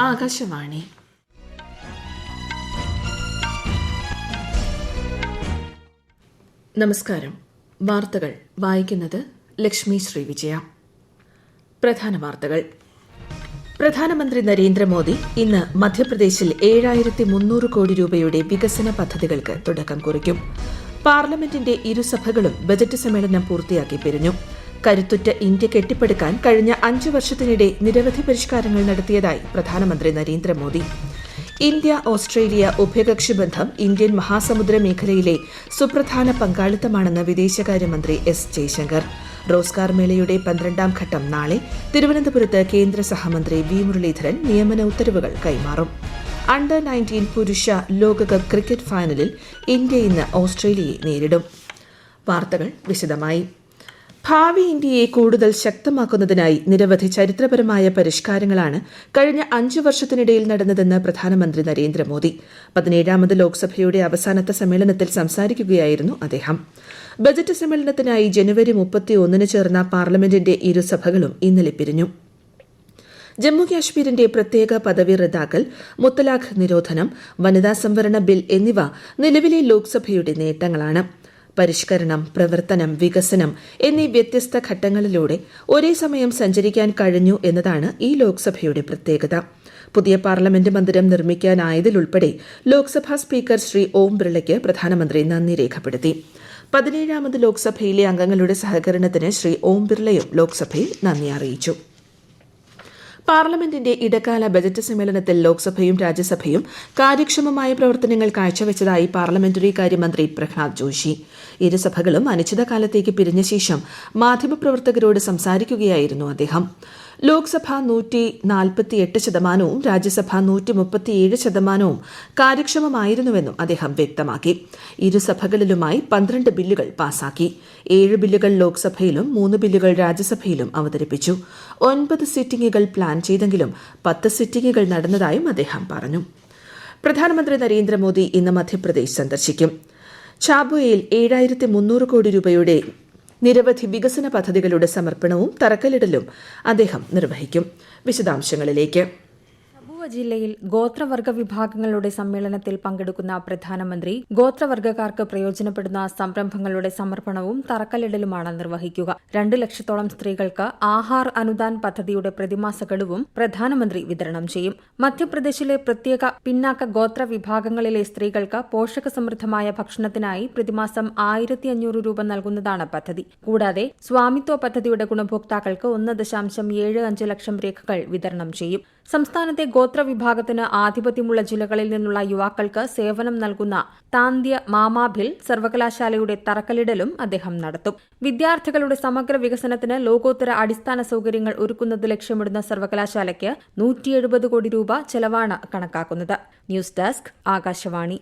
ആകാശവാണി. നമസ്കാരം. വാർത്തകൾ വായിക്കുന്നത് ലക്ഷ്മി ശ്രീ വിജയ. പ്രധാന വാർത്തകൾ. പ്രധാനമന്ത്രി നരേന്ദ്രമോദി ഇന്ന് മധ്യപ്രദേശിൽ 7300 കോടി രൂപയുടെ വികസന പദ്ധതികൾക്ക് തുടക്കം കുറിക്കും. പാർലമെന്റിന്റെ ഇരുസഭകളും ബജറ്റ് സമ്മേളനം പൂർത്തിയാക്കി പിരിഞ്ഞു. കരുത്തുറ്റ ഇന്ത്യ കെട്ടിപ്പടുക്കാൻ കഴിഞ്ഞ 5 വർഷത്തിനിടെ നിരവധി പരിഷ്കാരങ്ങൾ നടത്തിയതായി പ്രധാനമന്ത്രി നരേന്ദ്രമോദി. ഇന്ത്യ ഓസ്ട്രേലിയ ഉഭയകക്ഷി ബന്ധം ഇന്ത്യൻ മഹാസമുദ്ര മേഖലയിലെ സുപ്രധാന പങ്കാളിത്തമാണെന്ന് വിദേശകാര്യമന്ത്രി എസ് ജയശങ്കർ. റോസ്ഗാർ മേളയുടെ 12ാം ഘട്ടം നാളെ. തിരുവനന്തപുരത്ത് കേന്ദ്ര സഹമന്ത്രി വി മുരളീധരൻ നിയമന ഉത്തരവുകൾ കൈമാറും. അണ്ടർ 19 പുരുഷ ലോകകപ്പ് ക്രിക്കറ്റ് ഫൈനലിൽ ഇന്ത്യ ഇന്ന് ഓസ്ട്രേലിയയെ നേരിടും. വാർത്തകൾ വിശദമായി. ഭാവി ഇന്ത്യയെ കൂടുതൽ ശക്തമാക്കുന്നതിനായി നിരവധി ചരിത്രപരമായ പരിഷ്കാരങ്ങളാണ് കഴിഞ്ഞ 5 വർഷത്തിനിടയിൽ നടന്നതെന്ന് പ്രധാനമന്ത്രി നരേന്ദ്രമോദി. 17ാമത് ലോക്സഭയുടെ അവസാനത്തെ സമ്മേളനത്തിൽ സംസാരിക്കുകയായിരുന്നു അദ്ദേഹം. ബജറ്റ് സമ്മേളനത്തിനായി ജനുവരി 31 ചേർന്ന പാർലമെന്റിന്റെ ഇരുസഭകളും ഇന്നലെ പിരിഞ്ഞു. ജമ്മുകാശ്മീരിന്റെ പ്രത്യേക പദവി റദ്ദാക്കൽ, മുത്തലാഖ് നിരോധനം, വനിതാ സംവരണ ബിൽ എന്നിവ നിലവിലെ ലോക്സഭയുടെ നേട്ടങ്ങളാണ്. പരിഷ്കരണം, പ്രവർത്തനം, വികസനം എന്നീ വ്യത്യസ്ത ഘട്ടങ്ങളിലൂടെ ഒരേ സമയം സഞ്ചരിക്കാൻ കഴിഞ്ഞു എന്നതാണ് ഈ ലോക്സഭയുടെ പ്രത്യേകത. പുതിയ പാർലമെന്റ് മന്ദിരം നിർമ്മിക്കാനായതിലുൾപ്പെടെ ലോക്സഭാ സ്പീക്കർ ശ്രീ ഓം ബിർളയ്ക്ക് പ്രധാനമന്ത്രി നന്ദി രേഖപ്പെടുത്തി. 17ാമത് ലോക്സഭയിലെ അംഗങ്ങളുടെ സഹകരണത്തിന് ശ്രീ ഓം ബിർളയും ലോക്സഭയിൽ നന്ദി അറിയിച്ചു. പാർലമെന്റിന്റെ ഇടക്കാല ബജറ്റ് സമ്മേളനത്തിൽ ലോക്സഭയും രാജ്യസഭയും കാര്യക്ഷമമായ പ്രവർത്തനങ്ങൾ കാഴ്ചവെച്ചതായി പാർലമെന്ററി കാര്യമന്ത്രി പ്രഹ്ലാദ് ജോഷി. ഇരുസഭകളും അനിശ്ചിതകാലത്തേക്ക് പിരിഞ്ഞ ശേഷം മാധ്യമപ്രവർത്തകരോട് സംസാരിക്കുകയായിരുന്നു അദ്ദേഹം. ലോക്സഭ 148%, രാജ്യസഭ 137% കാര്യക്ഷമമായിരുന്നുവെന്നും അദ്ദേഹം വ്യക്തമാക്കി. ഇരുസഭകളിലുമായി 12 ബില്ലുകൾ പാസാക്കി. 7 ബില്ലുകൾ ലോക്സഭയിലും 3 ബില്ലുകൾ രാജ്യസഭയിലും അവതരിപ്പിച്ചു. 9 സിറ്റിംഗുകൾ പ്ലാൻ ചെയ്തെങ്കിലും 10 സിറ്റിംഗുകൾ നടന്നതായും അദ്ദേഹം പറഞ്ഞു. പ്രധാനമന്ത്രി നരേന്ദ്രമോദി ഇന്ന് മധ്യപ്രദേശ് സന്ദർശിക്കും. ഛാബുവയിൽ 7300 കോടി രൂപയുടെ നിരവധി വികസന പദ്ധതികളുടെ സമർപ്പണവും തറക്കല്ലിടലും അദ്ദേഹം നിർവഹിക്കും. വിശദാംശങ്ങളിലേക്ക്. ജില്ലയിൽ ഗോത്രവർഗ വിഭാഗങ്ങളുടെ സമ്മേളനത്തിൽ പങ്കെടുക്കുന്ന പ്രധാനമന്ത്രി ഗോത്രവർഗക്കാർക്ക് പ്രയോജനപ്പെടുന്ന സംരംഭങ്ങളുടെ സമർപ്പണവും തറക്കല്ലിടലുമാണ് നിർവഹിക്കുക. 2 ലക്ഷത്തോളം സ്ത്രീകൾക്ക് ആഹാർ അനുദാൻ പദ്ധതിയുടെ പ്രതിമാസ ഗഡുവും പ്രധാനമന്ത്രി വിതരണം ചെയ്യും. മധ്യപ്രദേശിലെ പ്രത്യേക പിന്നാക്ക ഗോത്ര വിഭാഗങ്ങളിലെ സ്ത്രീകൾക്ക് പോഷകസമൃദ്ധമായ ഭക്ഷണത്തിനായി പ്രതിമാസം 1500 രൂപ നൽകുന്നതാണ് പദ്ധതി. കൂടാതെ സ്വാമിത്വ പദ്ധതിയുടെ ഗുണഭോക്താക്കൾക്ക് 1.75 ലക്ഷം രേഖകൾ വിതരണം ചെയ്യും. സംസ്ഥാനത്തെ ഗോത്രവിഭാഗത്തിന് ആധിപത്യമുള്ള ജില്ലകളിൽ നിന്നുള്ള യുവാക്കൾക്ക് സേവനം നൽകുന്ന താന്ത്യ മാമാഭിൽ സർവകലാശാലയുടെ തറക്കല്ലിടലും അദ്ദേഹം നടത്തും. വിദ്യാർത്ഥികളുടെ സമഗ്ര വികസനത്തിന് ലോകോത്തര അടിസ്ഥാന സൌകര്യങ്ങൾ ഒരുക്കുന്നത് ലക്ഷ്യമിടുന്ന സർവകലാശാലയ്ക്ക് 170 കോടി രൂപ ചെലവാണ് കണക്കാക്കുന്നത്. News desk, Akashvani.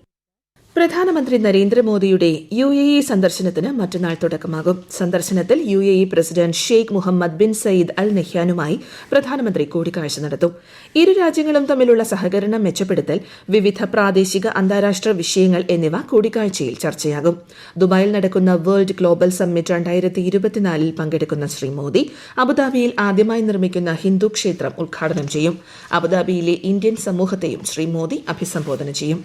പ്രധാനമന്ത്രി നരേന്ദ്രമോദിയുടെ UAE സന്ദർശനത്തിന് മറ്റന്നാൾ തുടക്കമാകും. സന്ദർശനത്തിൽ UAE president Sheikh Mohammed bin Zayed Al നഹ്യാനുമായി പ്രധാനമന്ത്രി കൂടിക്കാഴ്ച നടത്തും. ഇരു രാജ്യങ്ങളും തമ്മിലുള്ള സഹകരണം മെച്ചപ്പെടുത്തൽ, വിവിധ പ്രാദേശിക അന്താരാഷ്ട്ര വിഷയങ്ങൾ എന്നിവ കൂടിക്കാഴ്ചയിൽ ചർച്ചയാകും. ദുബായിൽ നടക്കുന്ന വേൾഡ് ഗ്ലോബൽ സമ്മിറ്റ് 2024 പങ്കെടുക്കുന്ന ശ്രീ മോദി അബുദാബിയിൽ ആദ്യമായി നിർമ്മിക്കുന്ന ഹിന്ദു ക്ഷേത്രം ഉദ്ഘാടനം ചെയ്യും. അബുദാബിയിലെ ഇന്ത്യൻ സമൂഹത്തെയും ശ്രീ മോദി അഭിസംബോധന ചെയ്യും.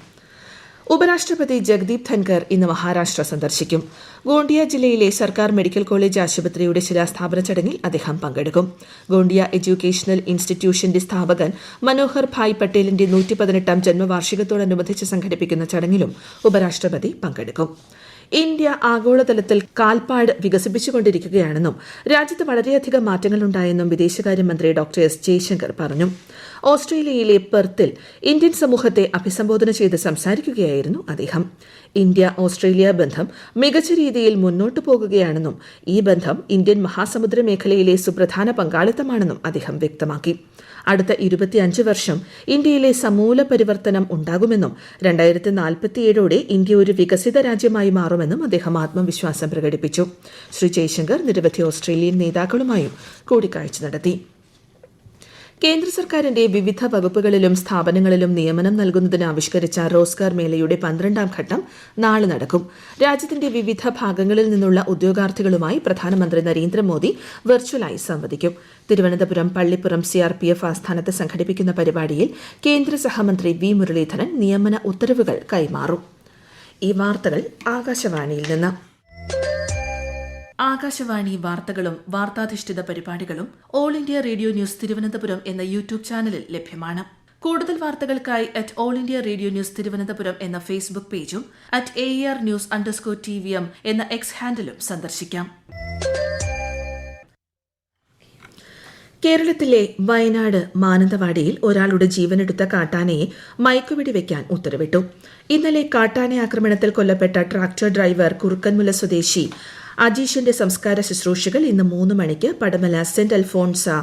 ഉപരാഷ്ട്രപതി ജഗദീപ് ധൻകർ ഇന്ന് മഹാരാഷ്ട്ര സന്ദർശിക്കും. ഗോണ്ടിയ ജില്ലയിലെ സർക്കാർ മെഡിക്കൽ കോളേജ് ആശുപത്രിയുടെ ശിലാസ്ഥാപന ചടങ്ങിൽ അദ്ദേഹം പങ്കെടുക്കും. ഗോണ്ടിയ എഡ്യൂക്കേഷണൽ ഇൻസ്റ്റിറ്റ്യൂഷന്റെ സ്ഥാപകൻ മനോഹർ ഭായ് പട്ടേലിന്റെ 118ാം ജന്മവാർഷികത്തോടനുബന്ധിച്ച് സംഘടിപ്പിക്കുന്ന ചടങ്ങിലും ഉപരാഷ്ട്രപതി പങ്കെടുക്കും. ഇന്ത്യ ആഗോളതലത്തിൽ കാൽപ്പാട് വികസിപ്പിച്ചുകൊണ്ടിരിക്കുകയാണെന്നും രാജ്യത്ത് വളരെയധികം മാറ്റങ്ങളുണ്ടായെന്നും വിദേശകാര്യമന്ത്രി ഡോക്ടർ എസ് ജയശങ്കർ പറഞ്ഞു. ഓസ്ട്രേലിയയിലെ പെർത്തിൽ ഇന്ത്യൻ സമൂഹത്തെ അഭിസംബോധന ചെയ്ത് സംസാരിക്കുകയായിരുന്നു അദ്ദേഹം. ഇന്ത്യ ഓസ്ട്രേലിയ ബന്ധം മികച്ച രീതിയിൽ മുന്നോട്ടു പോകുകയാണെന്നും ഈ ബന്ധം ഇന്ത്യൻ മഹാസമുദ്ര മേഖലയിലെ സുപ്രധാന പങ്കാളിത്തമാണെന്നും അദ്ദേഹം വ്യക്തമാക്കി. അടുത്ത 25 വർഷം ഇന്ത്യയിലെ സമൂല പരിവർത്തനം ഉണ്ടാകുമെന്നും 2047 ഇന്ത്യ ഒരു വികസിത രാജ്യമായി മാറുമെന്നും അദ്ദേഹം ആത്മവിശ്വാസം പ്രകടിപ്പിച്ചു. ശ്രീ ജയശങ്കർ നിരവധി ഓസ്ട്രേലിയൻ നേതാക്കളുമായും കൂടിക്കാഴ്ച നടത്തി. കേന്ദ്ര സർക്കാരിന്റെ വിവിധ വകുപ്പുകളിലും സ്ഥാപനങ്ങളിലും നിയമനം നൽകുന്നതിന് ആവിഷ്കരിച്ച റോസ്ഗാർ മേളയുടെ 12ാം ഘട്ടം നാളെ നടക്കും. രാജ്യത്തിന്റെ വിവിധ ഭാഗങ്ങളിൽ നിന്നുള്ള ഉദ്യോഗാർത്ഥികളുമായി പ്രധാനമന്ത്രി നരേന്ദ്രമോദി വെർച്വലായി സംവദിക്കും. തിരുവനന്തപുരം പള്ളിപ്പുറം CRPF ആസ്ഥാനത്ത് സംഘടിപ്പിക്കുന്ന പരിപാടിയിൽ കേന്ദ്ര സഹമന്ത്രി വി മുരളീധരൻ നിയമന ഉത്തരവുകൾ കൈമാറും. ഈ വാർത്തകൾ ആകാശവാണിയിൽ നിന്ന്. ആകാശവാണി വാർത്തകളും വാർത്താധിഷ്ഠിത പരിപാടികളും all India radio news Thiruvananthapuram എന്ന യൂട്യൂബ് ചാനലിൽ ലഭ്യമാണ്. കൂടുതൽ വാർത്തകൾക്കായി @all India radio news Thiruvananthapuram എന്ന ഫേസ്ബുക്ക് പേജും @AER_News_TVM എന്ന X ഹാൻഡിലും സന്ദർശിക്കാം. കേരളത്തിലെ വയനാട് മാനന്തവാടിയിൽ ഒരാളുടെ ജീവനെടുത്ത കാട്ടാനയെ മയക്കുവെടി വയ്ക്കാൻ ഉത്തരവിട്ടു. ഇന്നലെ കാട്ടാന ആക്രമണത്തിൽ കൊല്ലപ്പെട്ട ട്രാക്ടർ ഡ്രൈവർ കുറുക്കൻമുല സ്വദേശി അജീഷിന്റെ സംസ്കാര ശുശ്രൂഷകൾ ഇന്ന് 3 മണിക്ക് പടമല സെന്റ് അൽഫോൺസ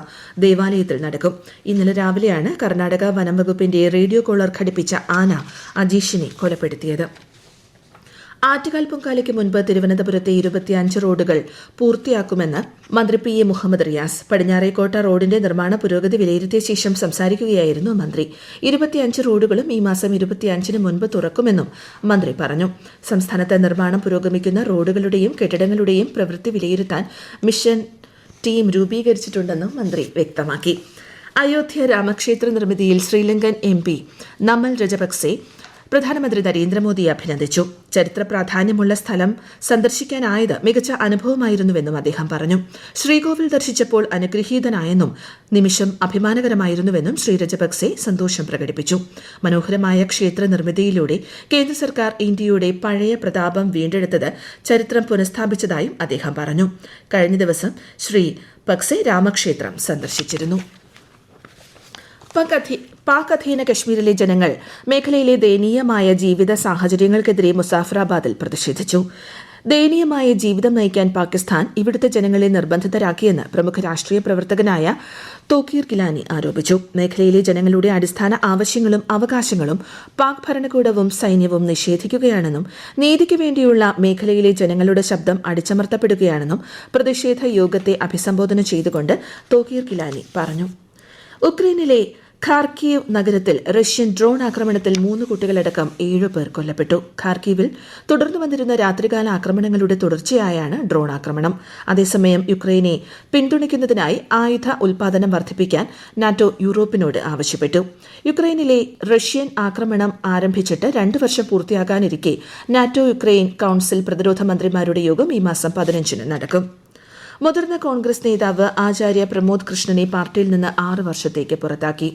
ദേവാലയത്തിൽ നടക്കും. ഇന്നലെ രാവിലെയാണ് കർണാടക വനം വകുപ്പിന്റെ റേഡിയോ കോളർ ഘടിപ്പിച്ച ആന അജീഷിനെ കൊലപ്പെടുത്തിയത്. ആറ്റുകാൽ പൊങ്കാലയ്ക്ക് മുൻപ് തിരുവനന്തപുരത്തെ 25 റോഡുകൾ പൂർത്തിയാക്കുമെന്ന് മന്ത്രി PA മുഹമ്മദ് റിയാസ്. പടിഞ്ഞാറേക്കോട്ട റോഡിന്റെ നിർമ്മാണ പുരോഗതി വിലയിരുത്തിയ ശേഷം സംസാരിക്കുകയായിരുന്നു മന്ത്രി. 25 റോഡുകളും ഈ മാസം 25-ന് മുൻപ് തുറക്കുമെന്നും മന്ത്രി പറഞ്ഞു. സംസ്ഥാനത്ത് നിർമ്മാണം പുരോഗമിക്കുന്ന റോഡുകളുടെയും കെട്ടിടങ്ങളുടെയും പ്രവൃത്തി വിലയിരുത്താൻ മിഷൻ ടീം രൂപീകരിച്ചിട്ടുണ്ടെന്നും മന്ത്രി വ്യക്തമാക്കി. അയോധ്യ രാമക്ഷേത്ര നിർമ്മിതിയിൽ ശ്രീലങ്കൻ MP നമൽ രജപക്സെ പ്രധാനമന്ത്രി നരേന്ദ്രമോദിയെ അഭിനന്ദിച്ചു. ചരിത്ര പ്രാധാന്യമുള്ള സ്ഥലം സന്ദർശിക്കാനായത് മികച്ച അനുഭവമായിരുന്നുവെന്നും അദ്ദേഹം പറഞ്ഞു. ശ്രീകോവിൽ ദർശിച്ചപ്പോൾ അനുഗ്രഹീതനായെന്നും നിമിഷം അഭിമാനകരമായിരുന്നുവെന്നും ശ്രീ രജപക്സെ സന്തോഷം പ്രകടിപ്പിച്ചു. മനോഹരമായ ക്ഷേത്ര നിർമ്മിതിയിലൂടെ കേന്ദ്ര സർക്കാർ ഇന്ത്യയുടെ പഴയ പ്രതാപം വീണ്ടെടുത്തത് ചരിത്രം പുനഃസ്ഥാപിച്ചതായും അദ്ദേഹം പറഞ്ഞു. കഴിഞ്ഞ ദിവസം ശ്രീ പക്സെ രാമക്ഷേത്രം സന്ദർശിച്ചിരുന്നു. പാക് അധീന കശ്മീരിലെ ജനങ്ങൾ മേഖലയിലെ ദയനീയമായ ജീവിത സാഹചര്യങ്ങൾക്കെതിരെ മുസാഫറാബാദിൽ പ്രതിഷേധിച്ചു. ദയനീയമായ ജീവിതം നയിക്കാൻ പാകിസ്ഥാൻ ഇവിടുത്തെ ജനങ്ങളെ നിർബന്ധിതരാക്കിയെന്ന് പ്രമുഖ രാഷ്ട്രീയ പ്രവർത്തകനായ തോക്കീർ ഗിലാനി ആരോപിച്ചു. മേഖലയിലെ ജനങ്ങളുടെ അടിസ്ഥാന ആവശ്യങ്ങളും അവകാശങ്ങളും പാക് ഭരണകൂടവും സൈന്യവും നിഷേധിക്കുകയാണെന്നും നീതിക്ക് വേണ്ടിയുള്ള മേഖലയിലെ ജനങ്ങളുടെ ശബ്ദം അടിച്ചമർത്തപ്പെടുകയാണെന്നും പ്രതിഷേധ യോഗത്തെ അഭിസംബോധന ചെയ്തുകൊണ്ട് തോക്കീർ ഗിലാനി പറഞ്ഞു. ഉക്രൈനിലെ ഖാർക്കീവ് നഗരത്തിൽ റഷ്യൻ ഡ്രോൺ ആക്രമണത്തിൽ 3 കുട്ടികളടക്കം 7 പേർ കൊല്ലപ്പെട്ടു. ഖാർക്കീവിൽ തുടർന്നു വന്നിരുന്ന രാത്രികാല ആക്രമണങ്ങളുടെ തുടർച്ചയായാണ് ഡ്രോൺ ആക്രമണം. അതേസമയം യുക്രൈനെ പിന്തുണയ്ക്കുന്നതിനായി ആയുധ ഉൽപാദനം വർദ്ധിപ്പിക്കാൻ നാറ്റോ യൂറോപ്പിനോട് ആവശ്യപ്പെട്ടു. യുക്രൈനിലെ റഷ്യൻ ആക്രമണം ആരംഭിച്ചിട്ട് 2 വർഷം പൂർത്തിയാകാനിരിക്കെ നാറ്റോ യുക്രൈൻ കൌൺസിൽ പ്രതിരോധ മന്ത്രിമാരുടെ യോഗം ഈ മാസം 15-ന് നടക്കും. മുതിർന്ന കോൺഗ്രസ് നേതാവ് ആചാര്യ പ്രമോദ് കൃഷ്ണനെ പാർട്ടിയിൽ നിന്ന് 6 വർഷത്തേക്ക് പുറത്താക്കി.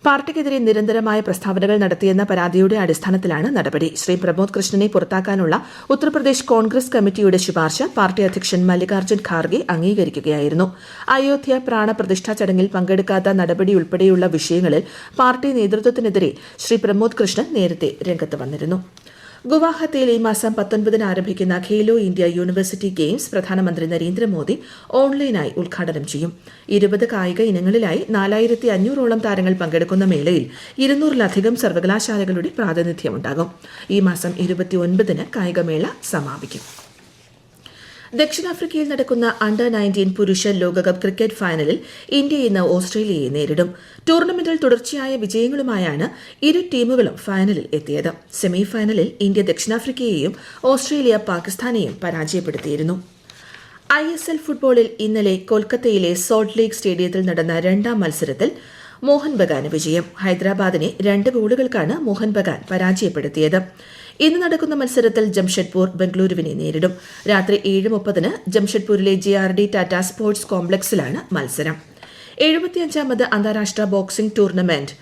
പാർട്ടിക്കെതിരെ നിരന്തരമായ പ്രസ്താവനകൾ നടത്തിയെന്ന പരാതിയുടെ അടിസ്ഥാനത്തിലാണ് നടപടി. ശ്രീ പ്രമോദ് കൃഷ്ണനെ പുറത്താക്കാനുള്ള ഉത്തർപ്രദേശ് കോൺഗ്രസ് കമ്മിറ്റിയുടെ ശുപാർശ പാർട്ടി അധ്യക്ഷൻ മല്ലികാർജ്ജുൻ ഖാർഗെ അംഗീകരിക്കുകയായിരുന്നു. അയോധ്യ പ്രാണപ്രതിഷ്ഠാ ചടങ്ങിൽ പങ്കെടുക്കാത്ത നടപടി ഉൾപ്പെടെയുള്ള വിഷയങ്ങളിൽ പാർട്ടി നേതൃത്വത്തിനെതിരെ ശ്രീ പ്രമോദ് കൃഷ്ണൻ നേരത്തെ രംഗത്ത് വന്നിരുന്നു. ഗുവാഹത്തിയിൽ ഈ മാസം 19-ന് ആരംഭിക്കുന്ന ഖേലോ ഇന്ത്യ യൂണിവേഴ്സിറ്റി ഗെയിംസ് പ്രധാനമന്ത്രി നരേന്ദ്രമോദി ഓൺലൈനായി ഉദ്ഘാടനം ചെയ്യും. 20 കായിക ഇനങ്ങളിലായി 4500ഓളം താരങ്ങൾ പങ്കെടുക്കുന്ന മേളയിൽ 200-ലധികം സർവകലാശാലകളുടെ പ്രാതിനിധ്യമുണ്ടാകും. ഈ മാസം 29-ന് കായികമേള സമാപിക്കും. ദക്ഷിണാഫ്രിക്കയിൽ നടക്കുന്ന അണ്ടർ-19 പുരുഷ ലോകകപ്പ് ക്രിക്കറ്റ് ഫൈനലിൽ ഇന്ത്യ ഇന്ന് ഓസ്ട്രേലിയയെ നേരിടും. ടൂർണമെന്റിൽ തുടർച്ചയായ വിജയങ്ങളുമായാണ് ഇരു ടീമുകളും ഫൈനലിൽ എത്തിയത്. സെമി ഫൈനലിൽ ഇന്ത്യ ദക്ഷിണാഫ്രിക്കയെയും ഓസ്ട്രേലിയ പാകിസ്ഥാനെയും പരാജയപ്പെടുത്തിയിരുന്നു. ISL ഫുട്ബോളിൽ ഇന്നലെ കൊൽക്കത്തയിലെ സോൾട്ട് ലേക്ക് സ്റ്റേഡിയത്തിൽ നടന്ന 2ാം മത്സരത്തിൽ മോഹൻ ബഗാന് വിജയം. ഹൈദരാബാദിനെ 2 ഗോളുകൾക്കാണ് മോഹൻ ബഗാൻ പരാജയപ്പെടുത്തിയത്. ഇന്ന് നടക്കുന്ന മത്സരത്തിൽ ജംഷഡ്പൂർ ബംഗളൂരുവിനെ നേരിടും. രാത്രി 7:30-ന് ജംഷഡ്പൂരിലെ JRD ടാറ്റ സ്പോർട്സ് കോംപ്ലക്സിലാണ് മത്സരം. 75ാമത് അന്താരാഷ്ട്ര ബോക്സിംഗ് ടൂർണമെന്റ്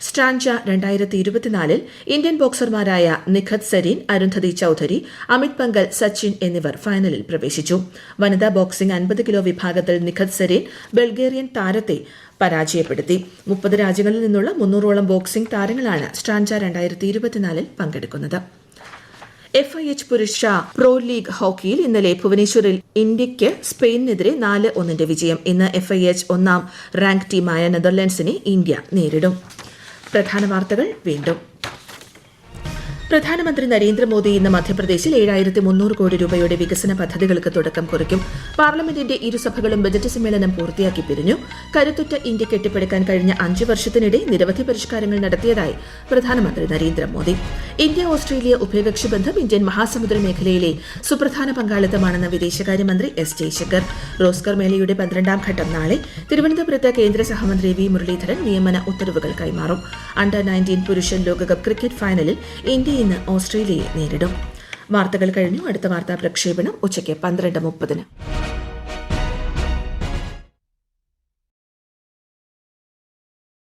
സ്ട്രാൻജ 2024-ൽ ഇന്ത്യൻ ബോക്സർമാരായ നിഖത് സരീൻ, അരുന്ധതി ചൌധരി, അമിത് പങ്കൽ, സച്ചിൻ എന്നിവർ ഫൈനലിൽ പ്രവേശിച്ചു. വനിതാ ബോക്സിംഗ് 50 കിലോ വിഭാഗത്തിൽ നിഖത് സരീൻ ബൾഗേറിയൻ താരത്തെ പരാജയപ്പെടുത്തി. 30 രാജ്യങ്ങളിൽ നിന്നുള്ള 300ഓളം ബോക്സിംഗ് താരങ്ങളാണ് സ്ട്രാൻജ 2024-ൽ പങ്കെടുക്കുന്നത്. FIH പുരുഷ പ്രോ ലീഗ് ഹോക്കിയിൽ ഇന്നലെ ഭുവനേശ്വറിൽ ഇന്ത്യയ്ക്ക് സ്പെയിനിനെതിരെ 4-1 വിജയം. ഇന്ന് FIH 1ാം റാങ്ക് ടീമായ നെതർലൻഡ്സിനെ ഇന്ത്യ നേരിടും. പ്രധാന വാർത്തകൾ വീണ്ടും. പ്രധാനമന്ത്രി നരേന്ദ്രമോദി ഇന്ന് മധ്യപ്രദേശിൽ 7,300 കോടി രൂപയുടെ വികസന പദ്ധതികൾക്ക് തുടക്കം കുറിക്കും. പാർലമെന്റിന്റെ ഇരുസഭകളും ബജറ്റ് സമ്മേളനം പൂർത്തിയാക്കി പിരിഞ്ഞു. കരുത്തുറ്റ ഇന്ത്യ കെട്ടിപ്പടുക്കാൻ കഴിഞ്ഞ 5 വർഷത്തിനിടെ നിരവധി പരിഷ്കാരങ്ങൾ നടത്തിയതായി പ്രധാനമന്ത്രി നരേന്ദ്രമോദി. ഇന്ത്യ ഓസ്ട്രേലിയ ഉഭയകക്ഷി ബന്ധം ഇന്ത്യൻ മഹാസമുദ്ര മേഖലയിലെ സുപ്രധാന പങ്കാളിത്തമാണെന്ന് വിദേശകാര്യമന്ത്രി എസ് ജയശങ്കർ. റോസ്കർ മേളയുടെ 12ാം ഘട്ടം നാളെ. തിരുവനന്തപുരത്ത് കേന്ദ്ര സഹമന്ത്രി വി മുരളീധരൻ നിയമന ഉത്തരവുകൾ കൈമാറും. അണ്ടർ-19 പുരുഷൻ ലോകകപ്പ് ക്രിക്കറ്റ് ഫൈനലിൽ ഇന്ത്യ ഇന്ന് ഓസ്ട്രേലിയയെ നേരിടും. വാർത്തകൾ കഴിഞ്ഞു. അടുത്ത വാർത്താ പ്രക്ഷേപണം ഉച്ചയ്ക്ക് 12:30.